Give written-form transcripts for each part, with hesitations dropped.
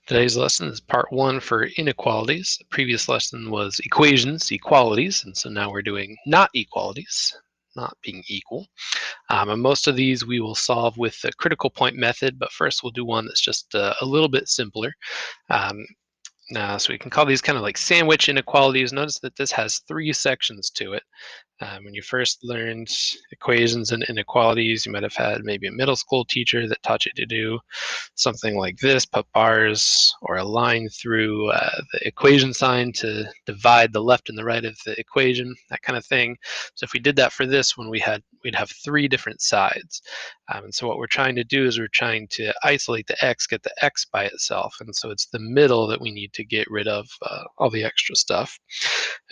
Today's lesson is part one for inequalities. The previous lesson was equations, equalities, and so now we're doing not equalities, not being equal. And most of these we will solve with the critical point method, but first we'll do one that's just a little bit simpler. Um, so we can call these kind of like sandwich inequalities. Notice that this has three sections to it. When you first learned equations and inequalities, you might have had maybe a middle school teacher that taught you to do something like this, put bars or a line through the equation sign to divide the left and the right of the equation, that kind of thing. So if we did that for this one, we'd have three different sides. And so what we're trying to do is we're trying to isolate the x, get the x by itself. And so it's the middle that we need to get rid of all the extra stuff.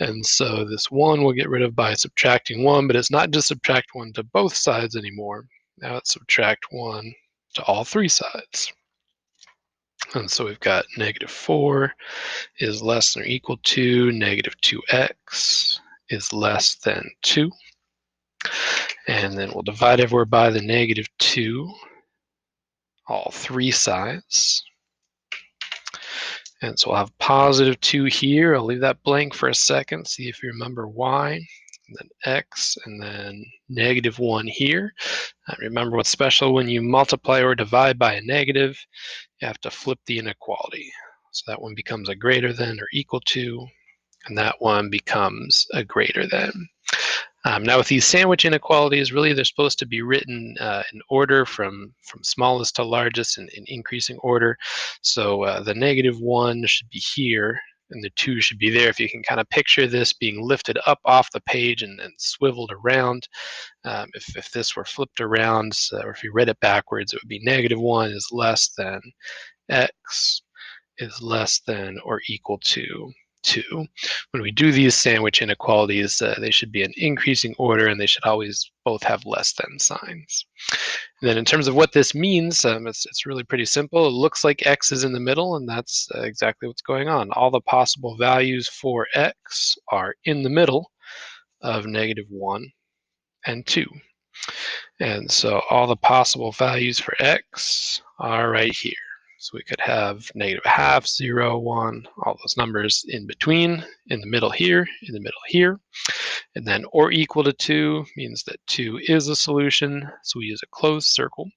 And so this 1 we'll get rid of by subtracting 1, but it's not just subtract 1 to both sides anymore. Now it's subtract 1 to all three sides. And so we've got -4 is less than or equal to -2x is less than 2. And then we'll divide everywhere by the -2, all three sides. And so we'll have +2 here. I'll leave that blank for a second, see if you remember why. And then x, and then -1 here. Remember what's special when you multiply or divide by a negative, you have to flip the inequality. So that one becomes a greater than or equal to, and that one becomes a greater than. Now with these sandwich inequalities, really they're supposed to be written in order from smallest to largest in increasing order. So the -1 should be here, and the 2 should be there. If you can kind of picture this being lifted up off the page and swiveled around. If this were flipped around, or if you read it backwards, it would be -1 is less than x is less than or equal to 2. When we do these sandwich inequalities, they should be in increasing order, and they should always both have less than signs. And then in terms of what this means, it's really pretty simple. It looks like x is in the middle, and that's exactly what's going on. All the possible values for x are in the middle of -1 and 2. And so all the possible values for x are right here. So we could have -0.5, 0, 1, all those numbers in between, in the middle here, in the middle here. And then or equal to 2 means that 2 is a solution, so we use a closed circle.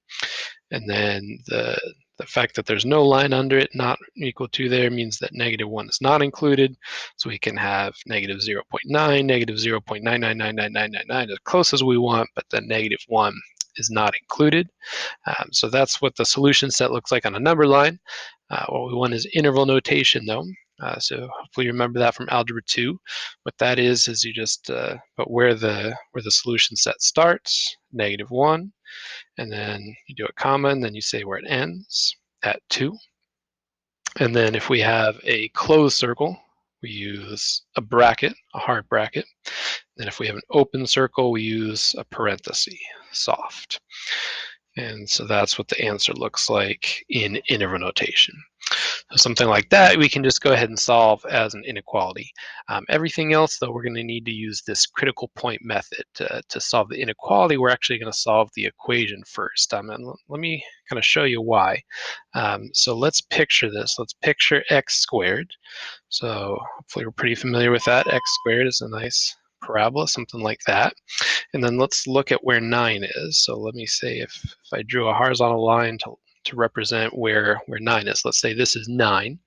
And then the fact that there's no line under it, not equal to there, means that -1 is not included. So we can have -0.9, -0.9999999, as close as we want, but then -1 is not included. So that's what the solution set looks like on a number line. What we want is interval notation, though. So hopefully you remember that from Algebra 2. What that is you just put where the solution set starts, -1, and then you do a comma, and then you say where it ends, at 2. And then if we have a closed circle, we use a bracket, a hard bracket. And if we have an open circle, we use a parenthesis, soft. And so that's what the answer looks like in interval notation. So something like that, we can just go ahead and solve as an inequality. Everything else, though, we're going to need to use this critical point method to solve the inequality. We're actually going to solve the equation first. And let me kind of show you why. So let's picture this. Let's picture x squared. So hopefully we're pretty familiar with that. X squared is a nice parabola, something like that. And then let's look at where 9 is. So let me say if I drew a horizontal line to represent where 9 is. Let's say this is 9.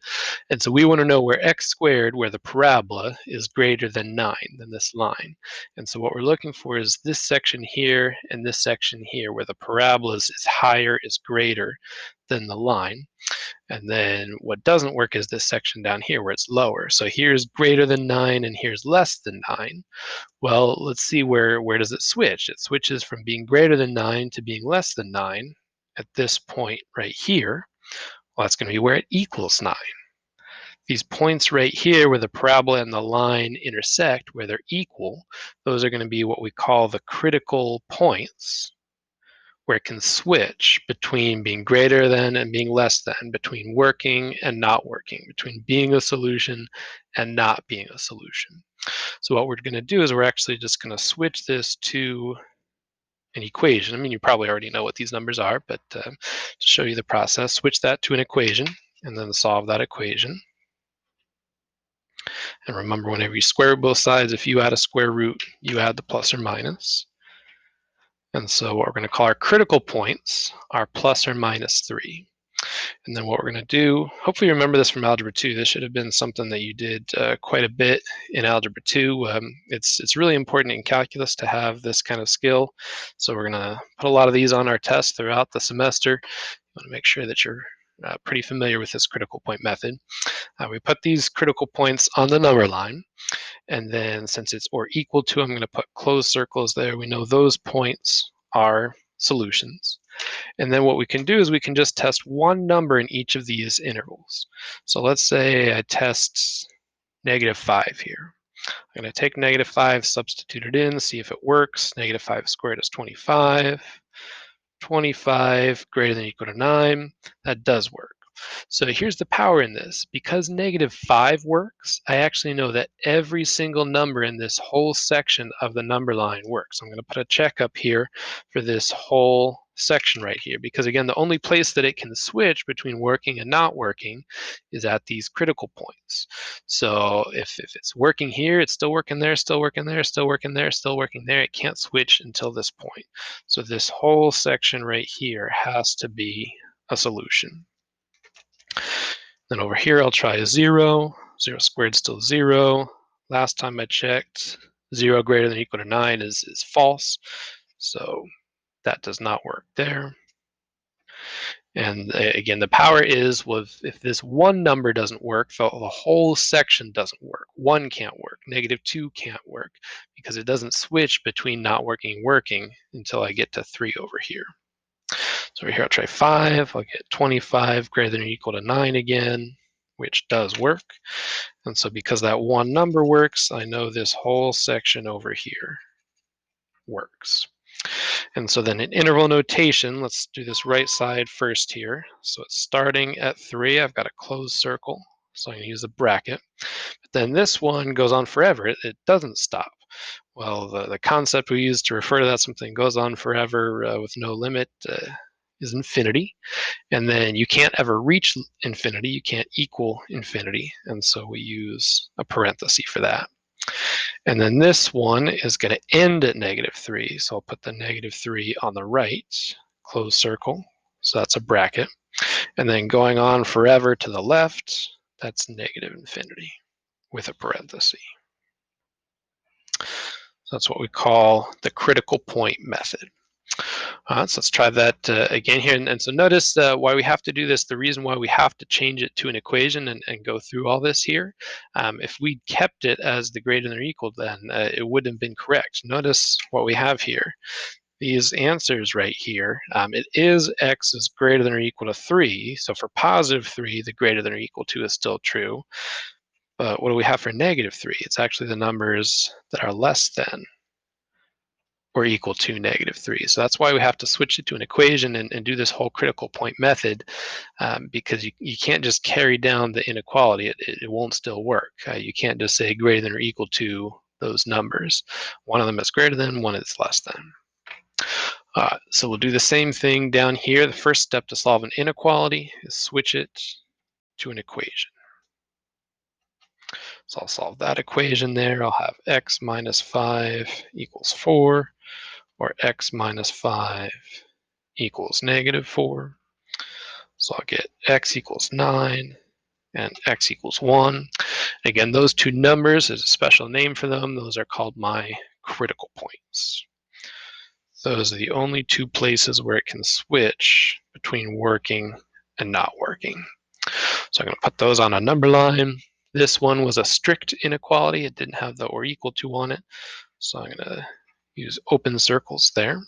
And so we want to know where x squared, where the parabola, is greater than 9, than this line. And so what we're looking for is this section here and this section here, where the parabola is higher, is greater than the line. And then what doesn't work is this section down here where it's lower. So here's greater than 9 and here's less than 9. Well, let's see where does it switch. It switches from being greater than 9 to being less than 9 at this point right here. Well, that's going to be where it equals 9. These points right here where the parabola and the line intersect, where they're equal, those are going to be what we call the critical points, where it can switch between being greater than and being less than, between working and not working, between being a solution and not being a solution. So what we're going to do is we're actually just going to switch this to an equation. I mean, you probably already know what these numbers are, but to show you the process, switch that to an equation. and then solve that equation. And remember, whenever you square root both sides, if you add a square root, you add the plus or minus. And so what we're going to call our critical points are plus or minus 3. And then what we're going to do, hopefully you remember this from Algebra 2. This should have been something that you did quite a bit in Algebra 2. It's really important in calculus to have this kind of skill. So we're going to put a lot of these on our tests throughout the semester. You want to make sure that you're pretty familiar with this critical point method. We put these critical points on the number line. And then since it's or equal to, I'm going to put closed circles there. We know those points are solutions. And then what we can do is we can just test one number in each of these intervals. So let's say I test -5 here. I'm going to take -5, substitute it in, see if it works. -5 squared is 25. 25 greater than or equal to 9. That does work. So here's the power in this. Because -5 works, I actually know that every single number in this whole section of the number line works. I'm going to put a check up here for this whole section right here, because again, the only place that it can switch between working and not working is at these critical points. So if it's working here, it's still working there, still working there, still working there, still working there. It can't switch until this point. So this whole section right here has to be a solution. Then over here, I'll try a 0. 0 squared still 0. Last time I checked, 0 greater than or equal to 9 is false. So that does not work there. And again, the power is, well, if this one number doesn't work, the whole section doesn't work. 1 can't work. -2 can't work, because it doesn't switch between not working and working until I get to 3 over here. So over here, I'll try 5. I'll get 25 greater than or equal to 9 again, which does work. And so because that one number works, I know this whole section over here works. And so then in interval notation, let's do this right side first here. So it's starting at 3. I've got a closed circle, so I'm going to use a bracket. But then this one goes on forever. It doesn't stop. Well, the concept we use to refer to that something goes on forever with no limit is infinity. And then you can't ever reach infinity. You can't equal infinity. And so we use a parenthesis for that. And then this one is going to end at -3. So I'll put the -3 on the right, closed circle. So that's a bracket. And then going on forever to the left, that's -infinity with a parenthesis. So that's what we call the critical point method. So let's try that again here. And so notice why we have to do this, the reason why we have to change it to an equation and go through all this here. If we kept it as the greater than or equal, then it wouldn't have been correct. Notice what we have here. These answers right here, it is x is greater than or equal to 3. So for +3, the greater than or equal to is still true. But what do we have for -3? It's actually the numbers that are less than or equal to -3. So that's why we have to switch it to an equation and do this whole critical point method, because you can't just carry down the inequality. It won't still work. You can't just say greater than or equal to those numbers. One of them is greater than, one is less than. So we'll do the same thing down here. The first step to solve an inequality is switch it to an equation. So I'll solve that equation there. I'll have x minus 5 equals 4, or x minus 5 equals -4. So I'll get x equals 9 and x equals 1. Again, those two numbers, there's a special name for them. Those are called my critical points. Those are the only two places where it can switch between working and not working. So I'm going to put those on a number line. This one was a strict inequality. It didn't have the or equal to on it. So I'm going to use open circles there.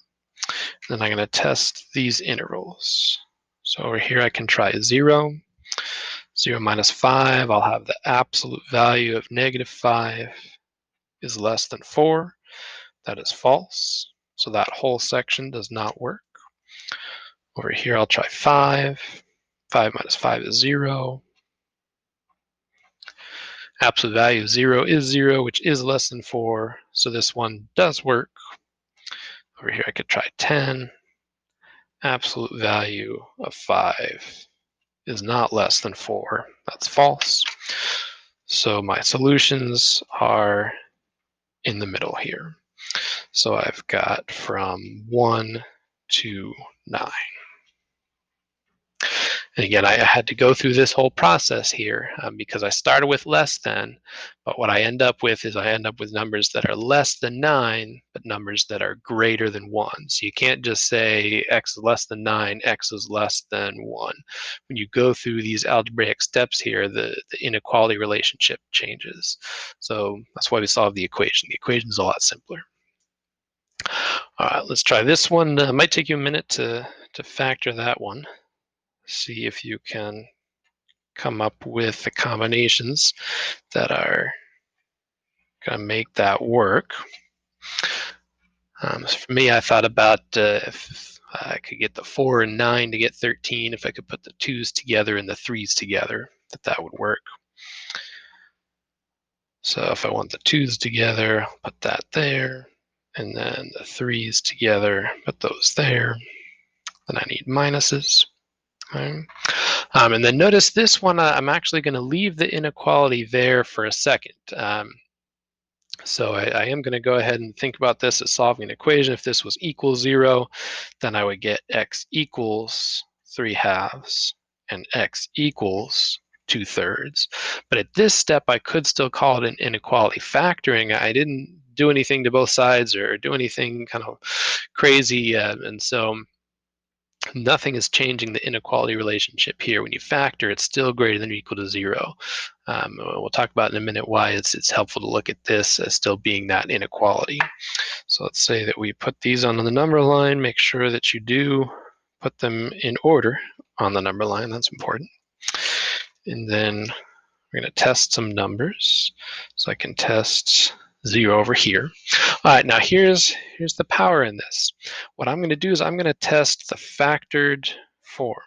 Then I'm going to test these intervals. So over here I can try 0. 0 minus 5, I'll have the absolute value of -5 is less than 4. That is false. So that whole section does not work. Over here I'll try 5. 5 minus 5 is 0. Absolute value of 0 is 0, which is less than 4. So this one does work. Over here I could try 10. Absolute value of 5 is not less than 4. That's false. So my solutions are in the middle here. So I've got from 1 to 9. And again, I had to go through this whole process here because I started with less than, but what I end up with is I end up with numbers that are less than 9, but numbers that are greater than 1. So you can't just say x is less than 9, x is less than 1. When you go through these algebraic steps here, the inequality relationship changes. So that's why we solve the equation. The equation is a lot simpler. All right, let's try this one. It might take you a minute to factor that one. See if you can come up with the combinations that are going to make that work. So for me, I thought about if I could get the 4 and 9 to get 13, if I could put the 2's together and the 3's together, that would work. So if I want the 2's together, I'll put that there, and then the 3's together, put those there. Then I need minuses. Okay. And then notice this one, I'm actually going to leave the inequality there for a second. So I am going to go ahead and think about this as solving an equation. If this was equal 0, then I would get x equals 3/2 and x equals 2/3. But at this step, I could still call it an inequality factoring. I didn't do anything to both sides or do anything kind of crazy, and so nothing is changing the inequality relationship here. When you factor, it's still greater than or equal to 0. We'll talk about in a minute why it's helpful to look at this as still being that inequality. So let's say that we put these on the number line. Make sure that you do put them in order on the number line. That's important. And then we're going to test some numbers. So I can test 0 over here. All right, now here's the power in this. What I'm going to do is I'm going to test the factored form.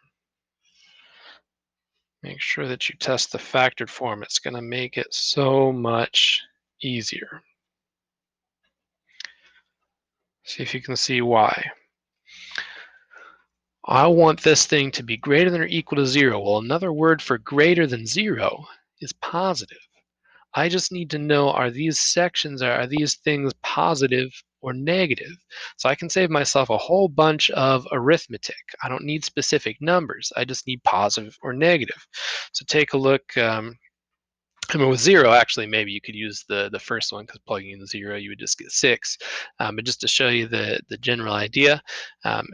Make sure that you test the factored form. It's going to make it so much easier. See if you can see why. I want this thing to be greater than or equal to 0. Well, another word for greater than 0 is positive. I just need to know, are these sections, are these things positive or negative? So I can save myself a whole bunch of arithmetic. I don't need specific numbers. I just need positive or negative. So take a look. I mean, with 0, actually, maybe you could use the first one because plugging in 0, you would just get 6. But just to show you the general idea,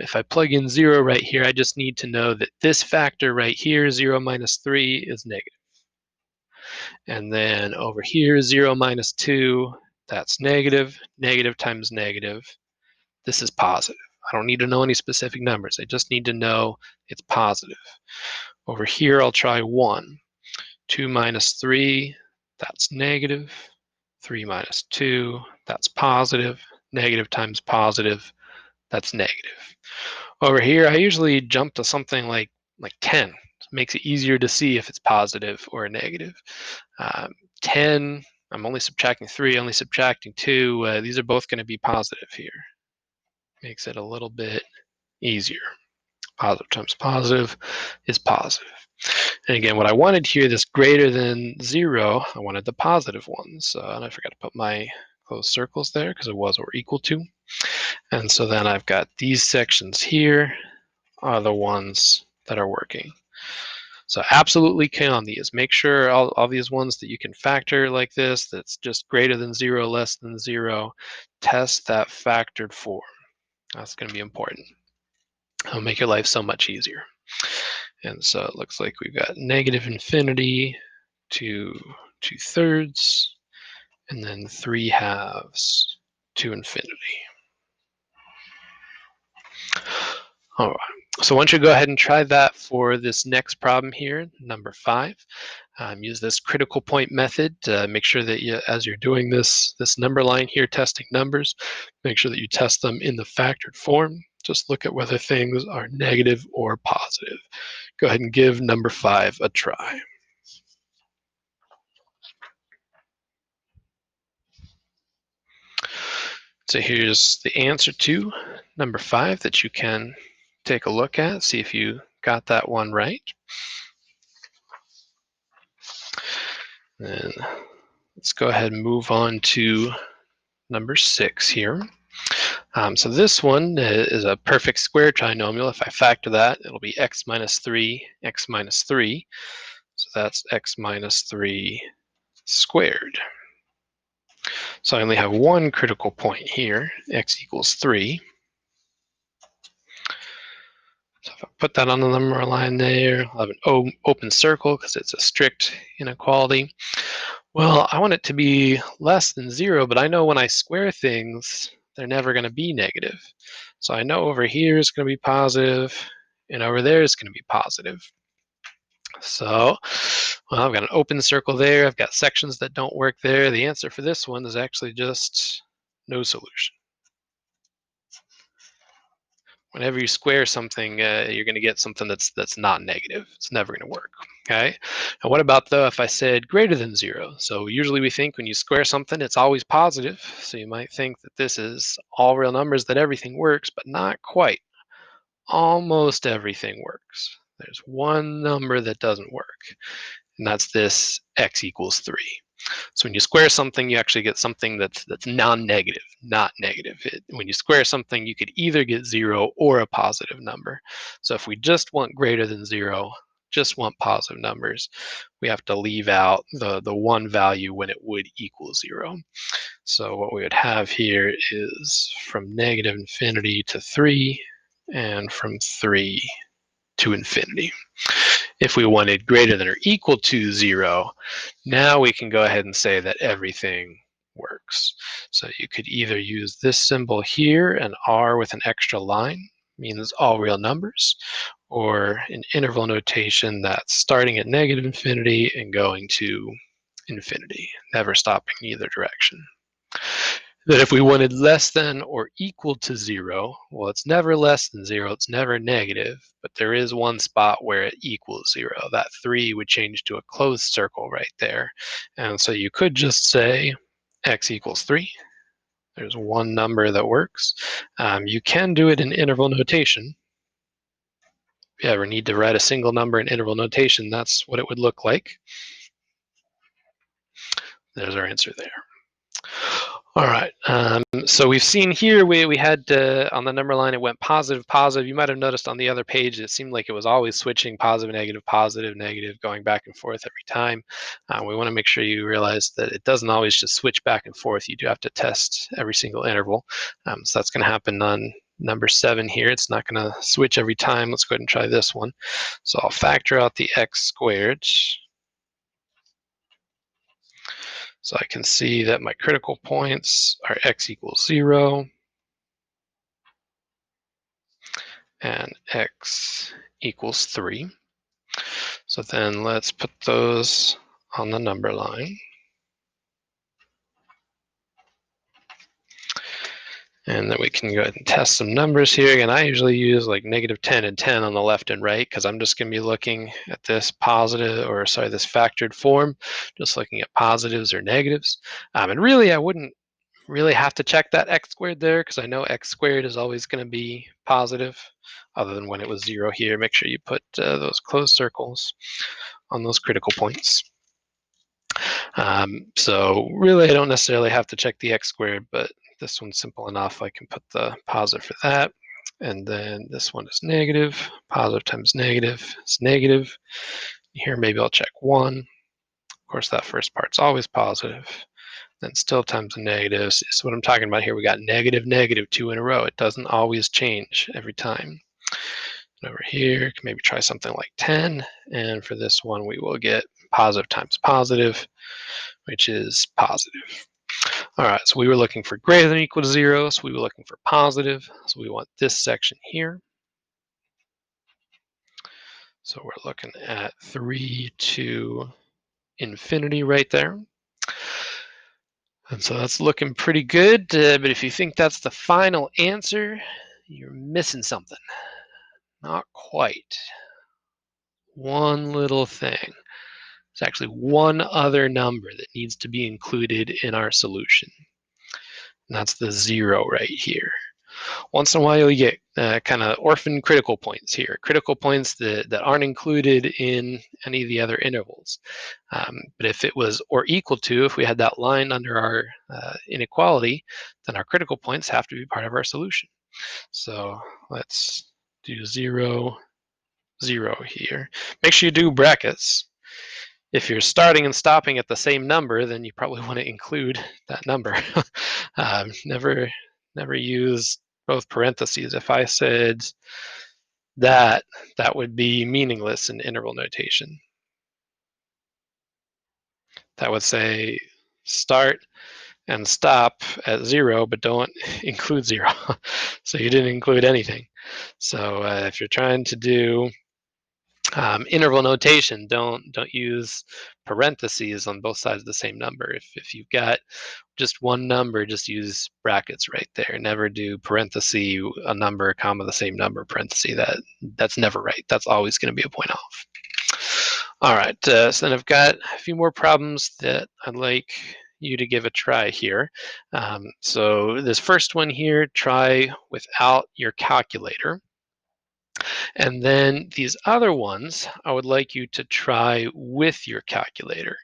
if I plug in 0 right here, I just need to know that this factor right here, 0 minus 3, is negative. And then over here, 0 minus 2, that's negative. Negative times negative, this is positive. I don't need to know any specific numbers. I just need to know it's positive. Over here, I'll try 1. 2 minus 3, that's negative. 3 minus 2, that's positive. Negative times positive, that's negative. Over here, I usually jump to something like 10. It makes it easier to see if it's positive or negative. 10, I'm only subtracting 3, only subtracting 2. These are both going to be positive here. Makes it a little bit easier. Positive times positive is positive. And again, what I wanted here, this greater than 0, I wanted the positive ones. And I forgot to put my closed circles there because it was or equal to. And so then I've got these sections here are the ones that are working. So absolutely count on these. Make sure all these ones that you can factor like this, that's just greater than 0, less than 0, test that factored form. That's going to be important. It'll make your life so much easier. And so it looks like we've got negative infinity to 2/3, and then 3/2 to infinity. All right. So once you go ahead and try that for this next problem here, number 5, use this critical point method to make sure that you, as you're doing this number line here, testing numbers, make sure that you test them in the factored form. Just look at whether things are negative or positive. Go ahead and give number 5 a try. So here's the answer to number 5 that you can take a look at, see if you got that one right. And let's go ahead and move on to number 6 here. So this one is a perfect square trinomial. If I factor that, it'll be x minus 3, x minus 3. So that's x minus 3 squared. So I only have one critical point here, x equals 3. So if I put that on the number line there, I'll have an open circle because it's a strict inequality. Well, I want it to be less than 0, but I know when I square things, they're never going to be negative. So I know over here is going to be positive, and over there is going to be positive. So, well, I've got an open circle there. I've got sections that don't work there. The answer for this one is actually just no solution. Whenever you square something, you're going to get something that's not negative. It's never going to work. Okay. And what about though if I said greater than 0? So usually we think when you square something, it's always positive. So you might think that this is all real numbers, that everything works, but not quite. Almost everything works. There's one number that doesn't work, and that's this x equals 3. So when you square something, you actually get something that's non-negative, not negative. When you square something, you could either get 0 or a positive number. So if we just want greater than 0, just want positive numbers, we have to leave out the one value when it would equal 0. So what we would have here is from negative infinity to 3, and from 3 to infinity. If we wanted greater than or equal to 0, now we can go ahead and say that everything works. So you could either use this symbol here, an R with an extra line, means all real numbers, or an interval notation that's starting at negative infinity and going to infinity, never stopping in either direction. That if we wanted less than or equal to 0, well, it's never less than 0, it's never negative, but there is one spot where it equals 0. That 3 would change to a closed circle right there. And so you could just say x equals 3. There's one number that works. You can do it in interval notation. If you ever need to write a single number in interval notation, that's what it would look like. There's our answer there. All right, so we've seen here we had on the number line it went positive, positive. You might have noticed on the other page it seemed like it was always switching positive, negative, going back and forth every time. We want to make sure you realize that it doesn't always just switch back and forth. You do have to test every single interval. So that's going to happen on number 7 here. It's not going to switch every time. Let's go ahead and try this one. So I'll factor out the x squared. So I can see that my critical points are x equals 0 and x equals 3. So then let's put those on the number line. And then we can go ahead and test some numbers here. Again, I usually use like -10 and 10 on the left and right because I'm just going to be looking at this positive, or sorry, this factored form, just looking at positives or negatives. And really, I wouldn't really have to check that x squared there because I know x squared is always going to be positive, other than when it was 0 here. Make sure you put those closed circles on those critical points. So really, I don't necessarily have to check the x squared, but this one's simple enough. I can put the positive for that. And then this one is negative. Positive times negative is negative. Here, maybe I'll check 1. Of course, that first part's always positive. Then still times a negative. So what I'm talking about here, we got negative, negative 2 in a row. It doesn't always change every time. And over here, can maybe try something like 10. And for this one, we will get positive times positive, which is positive. All right, so we were looking for greater than or equal to 0, so we were looking for positive. So we want this section here. So we're looking at 3 to infinity right there. And so that's looking pretty good, but if you think that's the final answer, you're missing something. Not quite. One little thing. There's actually one other number that needs to be included in our solution. And that's the 0 right here. Once in a while, you get kind of orphan critical points here, critical points that aren't included in any of the other intervals. But if it was or equal to, if we had that line under our inequality, then our critical points have to be part of our solution. So let's do 0, 0 here. Make sure you do brackets. If you're starting and stopping at the same number, then you probably want to include that number. Never use both parentheses. If I said that, that would be meaningless in interval notation. That would say start and stop at 0, but don't include 0. So you didn't include anything. So if you're trying to do interval notation, don't use parentheses on both sides of the same number. If you've got just one number, just use brackets right there. Never do parenthesis, a number, comma, the same number, parenthesis. That's never right. That's always going to be a point off. All right, so then I've got a few more problems that I'd like you to give a try here. So this first one here, try without your calculator. And then these other ones, I would like you to try with your calculator.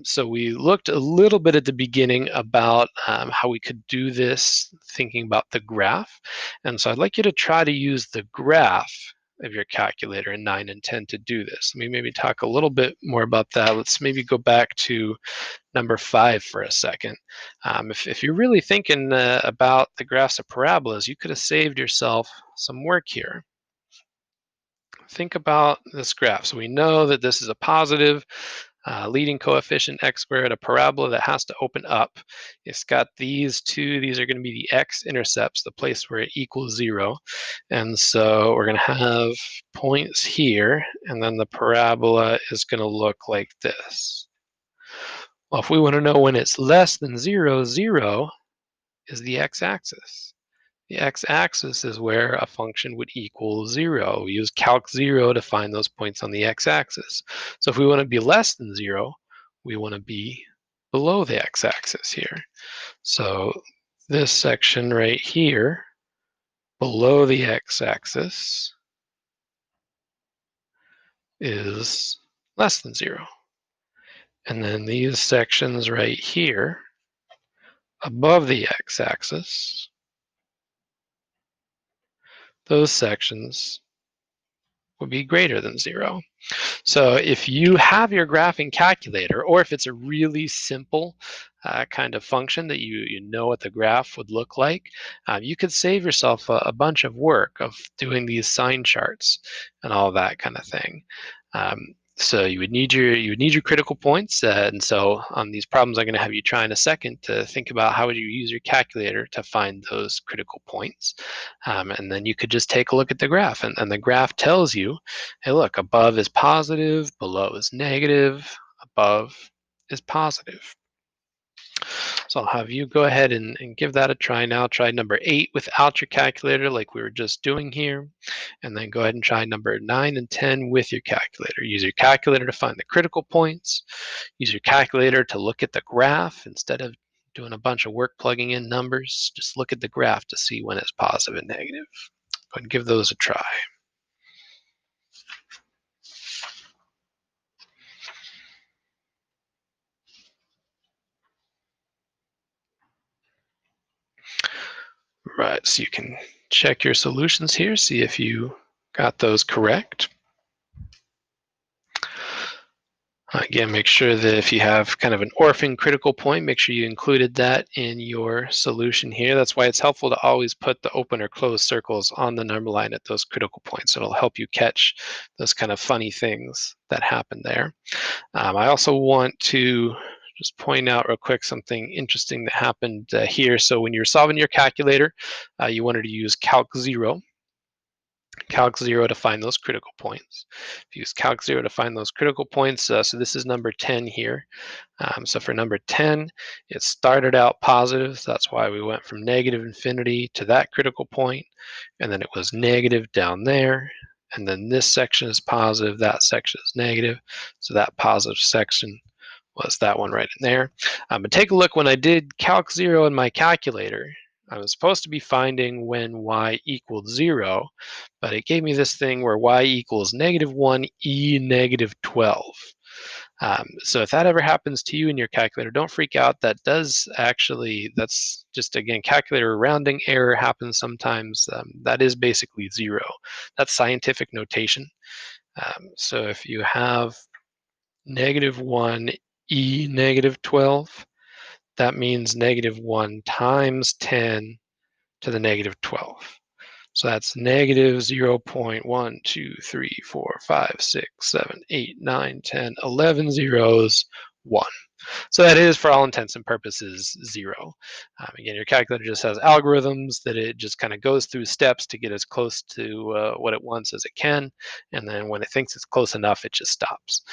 So we looked a little bit at the beginning about how we could do this, thinking about the graph. And so I'd like you to try to use the graph of your calculator in 9 and 10 to do this. Let me maybe talk a little bit more about that. Let's maybe go back to number 5 for a second. If you're really thinking about the graphs of parabolas, you could have saved yourself some work here. Think about this graph. So we know that this is a positive leading coefficient x squared, a parabola that has to open up. It's got these two. These are going to be the x-intercepts, the place where it equals 0. And so we're going to have points here, and then the parabola is going to look like this. Well, if we want to know when it's less than 0, 0 is the x-axis. The x-axis is where a function would equal 0. We use calc 0 to find those points on the x-axis. So if we want to be less than 0, we want to be below the x-axis here. So this section right here, below the x-axis, is less than 0. And then these sections right here, above the x-axis, those sections would be greater than 0. So if you have your graphing calculator, or if it's a really simple kind of function that you know what the graph would look like, you could save yourself a bunch of work of doing these sign charts and all that kind of thing. So you would need your critical points, and so on these problems I'm going to have you try in a second to think about how would you use your calculator to find those critical points, and then you could just take a look at the graph, and the graph tells you, hey, look, above is positive, below is negative, above is positive. So I'll have you go ahead and give that a try now. Try number 8 without your calculator like we were just doing here. And then go ahead and try number 9 and 10 with your calculator. Use your calculator to find the critical points. Use your calculator to look at the graph instead of doing a bunch of work plugging in numbers. Just look at the graph to see when it's positive and negative. Go ahead and give those a try. Right, so you can check your solutions here, see if you got those correct. Again, make sure that if you have kind of an orphan critical point, make sure you included that in your solution here. That's why it's helpful to always put the open or closed circles on the number line at those critical points. It'll help you catch those kind of funny things that happen there. I also want to just point out real quick something interesting that happened here. So when you're solving your calculator, you wanted to use calc 0. Calc 0 to find those critical points. If you use calc 0 to find those critical points, so this is number 10 here. So for number 10, it started out positive, so that's why we went from negative infinity to that critical point, and then it was negative down there, and then this section is positive, that section is negative, so that positive section was that one right in there. But take a look when I did calc 0 in my calculator. I was supposed to be finding when y equaled 0, but it gave me this thing where y equals -1 e -12. So if that ever happens to you in your calculator, don't freak out. That's just, again, calculator rounding error happens sometimes. That is basically 0. That's scientific notation. So if you have -1 e -12, that means -1 times 10 to the -12. So that's negative 0.1, 2, 3, 4, 5, 6, 7, 8, 9, 10, 11 zeros, 1. So that is, for all intents and purposes, 0. Again, your calculator just has algorithms that it just kind of goes through steps to get as close to what it wants as it can. And then when it thinks it's close enough, it just stops.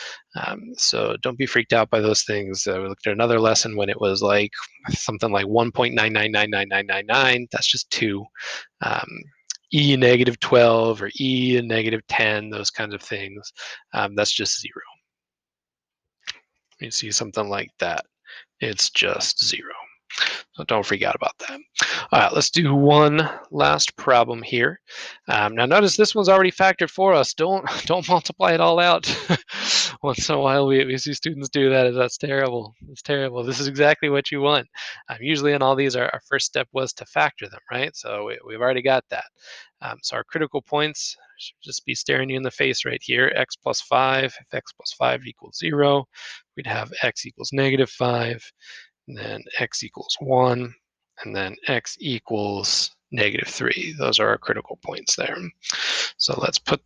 So don't be freaked out by those things. We looked at another lesson when it was like something like 1.9999999. That's just 2. Um, E -12 or E -10, those kinds of things. That's just 0. You see something like that, it's just 0. So don't freak out about that. All right, let's do one last problem here. Now notice this one's already factored for us. Don't multiply it all out. Once in a while we see students do that. That's terrible. It's terrible. This is exactly what you want. Usually in all these, our first step was to factor them, right? So we've already got that. So our critical points should just be staring you in the face right here. X plus 5, if x plus 5 equals 0, we'd have x equals -5, and then x equals 1, and then x equals -3. Those are our critical points there. So let's put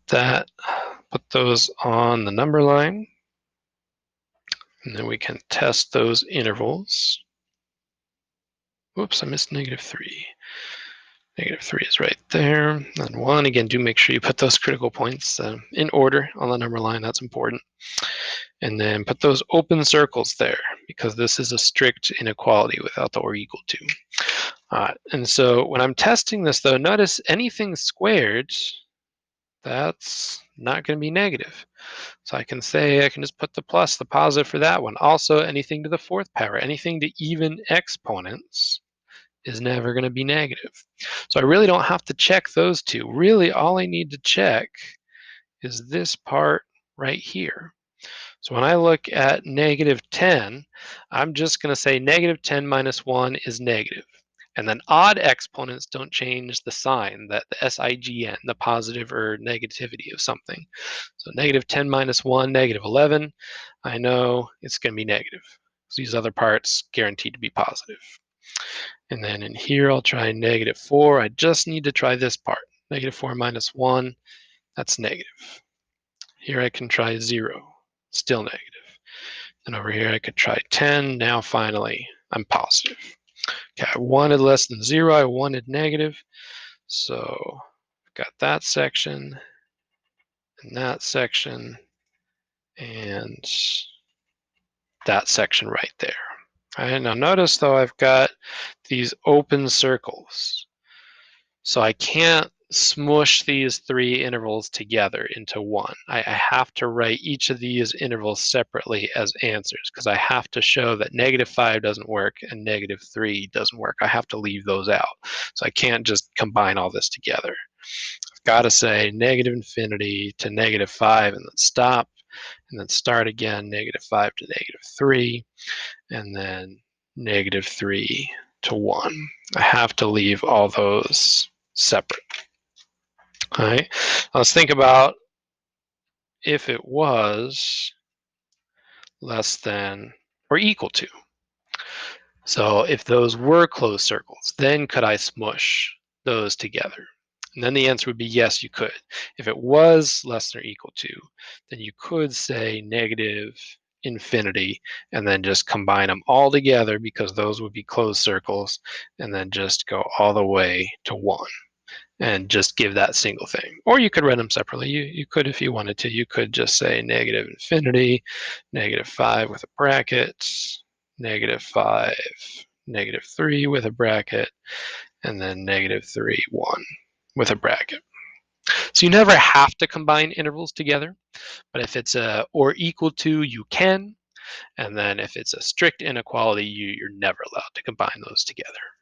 those on the number line, and then we can test those intervals. Whoops, I missed -3. -3 is right there, and 1. Again, do make sure you put those critical points in order on the number line. That's important. And then put those open circles there, because this is a strict inequality without the or equal to. And so when I'm testing this, though, notice anything squared, that's not going to be negative. So I can just put the plus, the positive for that one. Also, anything to the 4th power, anything to even exponents is never going to be negative. So I really don't have to check those two. Really, all I need to check is this part right here. So when I look at -10, I'm just going to say -10 minus 1 is negative. And then odd exponents don't change the sign, the sign, the positive or negativity of something. So -10 minus 1, -11, I know it's going to be negative. So these other parts guaranteed to be positive. And then in here, I'll try -4. I just need to try this part. -4 minus 1, that's negative. Here I can try 0, still negative. And over here I could try 10. Now finally, I'm positive. Okay, I wanted less than 0. I wanted negative. So I've got that section, and that section, and that section right there. All right, now notice, though, I've got these open circles. So I can't smush these 3 intervals together into one. I have to write each of these intervals separately as answers, because I have to show that -5 doesn't work and -3 doesn't work. I have to leave those out. So I can't just combine all this together. I've got to say -infinity to -5 and then stop, and then start again, -5 to -3, and then -3 to 1. I have to leave all those separate. All right, let's think about if it was less than or equal to. So if those were closed circles, then could I smush those together? And then the answer would be yes, you could. If it was less than or equal to, then you could say -infinity and then just combine them all together, because those would be closed circles, and then just go all the way to 1. And just give that single thing. Or you could write them separately. You could, if you wanted to, you could just say -infinity, -5 with a bracket, -5, -3 with a bracket, and then -3, 1 with a bracket. So you never have to combine intervals together, but if it's a or equal to, you can. And then if it's a strict inequality, you're never allowed to combine those together.